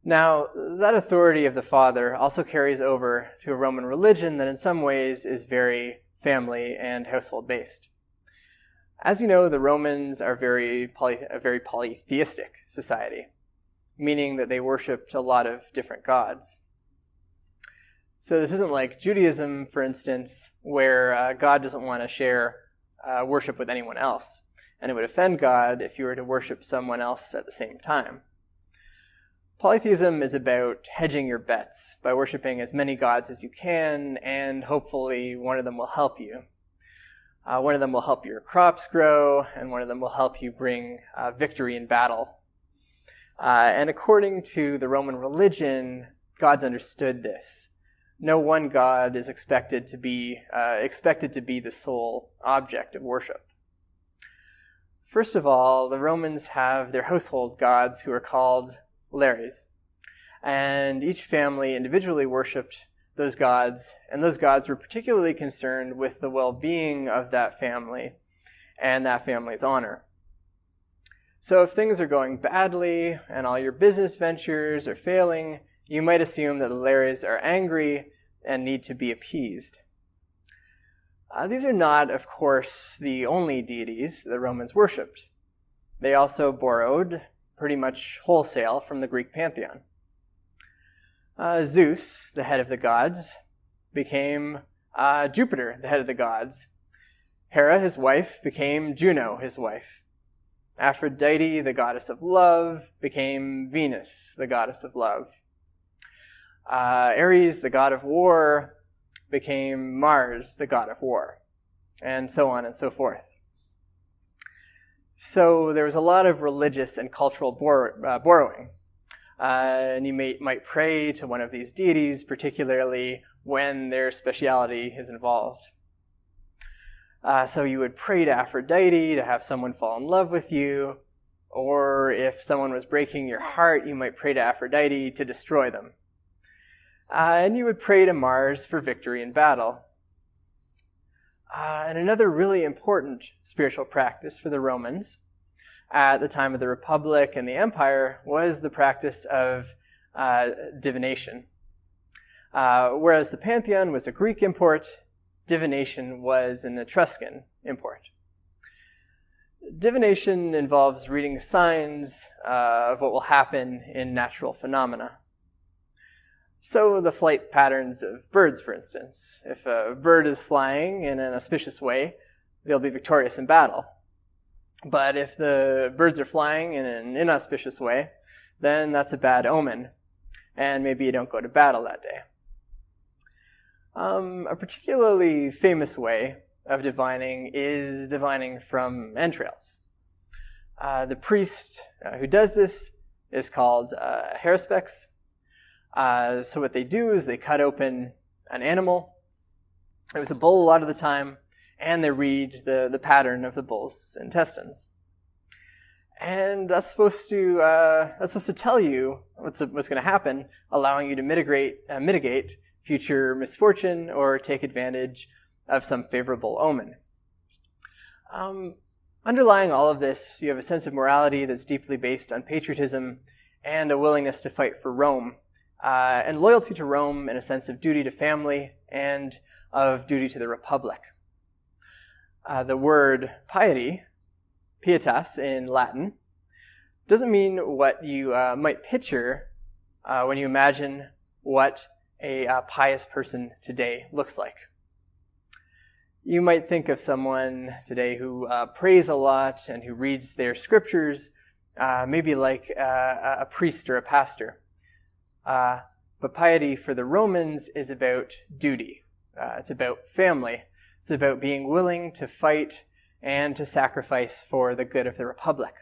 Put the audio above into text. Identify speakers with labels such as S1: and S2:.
S1: Now, that authority of the father also carries over to a Roman religion that in some ways is very family and household based. As you know, the Romans are a very polytheistic society, meaning that they worshipped a lot of different gods. So this isn't like Judaism, for instance, where God doesn't want to share worship with anyone else, and it would offend God if you were to worship someone else at the same time. Polytheism is about hedging your bets by worshiping as many gods as you can, and hopefully one of them will help you. One of them will help your crops grow, and one of them will help you bring victory in battle. And according to the Roman religion, gods understood this. No one god is expected to be the sole object of worship. First of all, the Romans have their household gods who are called lares, and each family individually worshipped those gods, and those gods were particularly concerned with the well-being of that family and that family's honor. So if things are going badly and all your business ventures are failing, you might assume that the lares are angry and need to be appeased. These are not, of course, the only deities the Romans worshipped. They also borrowed pretty much wholesale from the Greek pantheon. Zeus, the head of the gods, became Jupiter, the head of the gods. Hera, his wife, became Juno, his wife. Aphrodite, the goddess of love, became Venus, the goddess of love. Ares, the god of war, became Mars, the god of war, and so on and so forth. So there was a lot of religious and cultural borrowing. And you might pray to one of these deities, particularly when their speciality is involved. So you would pray to Aphrodite to have someone fall in love with you, or if someone was breaking your heart, you might pray to Aphrodite to destroy them. And you would pray to Mars for victory in battle. And another really important spiritual practice for the Romans at the time of the Republic and the Empire was the practice of divination. Whereas the Pantheon was a Greek import, divination was an Etruscan import. Divination involves reading signs of what will happen in natural phenomena. So the flight patterns of birds, for instance. If a bird is flying in an auspicious way, they'll be victorious in battle. But if the birds are flying in an inauspicious way, then that's a bad omen, and maybe you don't go to battle that day. A particularly famous way of divining is divining from entrails. The priest who does this is called haruspex. So what they do is they cut open an animal. It was a bull a lot of the time, and they read the pattern of the bull's intestines. And that's supposed to tell you what's going to happen, allowing you to mitigate future misfortune or take advantage of some favorable omen. Underlying all of this, you have a sense of morality that's deeply based on patriotism and a willingness to fight for Rome, and loyalty to Rome and a sense of duty to family and of duty to the Republic. The word piety, pietas in Latin, doesn't mean what you might picture when you imagine what a pious person today looks like. You might think of someone today who prays a lot and who reads their scriptures, maybe like a priest or a pastor. But piety for the Romans is about duty. It's about family. It's about being willing to fight and to sacrifice for the good of the Republic.